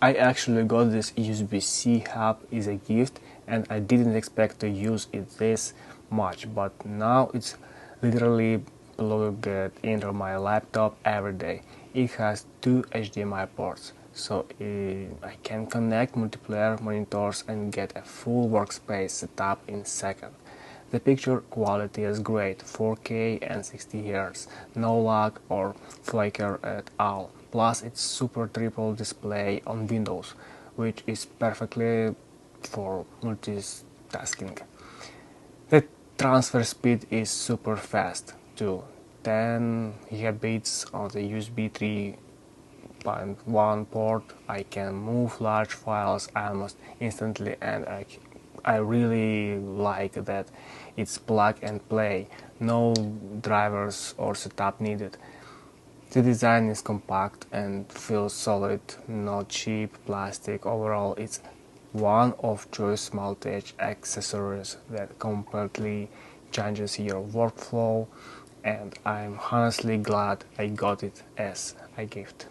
I actually got this USB-C hub as a gift, and I didn't expect to use it this much, but now it's literally plugged into my laptop every day. It has two HDMI ports, so I can connect multiplayer monitors and get a full workspace setup in seconds. The picture quality is great, 4K and 60Hz, no lag or flicker at all. Plus it's super triple display on Windows, which is perfectly for multitasking. The transfer speed is super fast too, 10 gigabits on the USB 3.1 port. I can move large files almost instantly, and I really like that it's plug and play, no drivers or setup needed. The design is compact and feels solid, not cheap plastic. Overall, it's one of choice multi-edge accessories that completely changes your workflow, and I'm honestly glad I got it as a gift.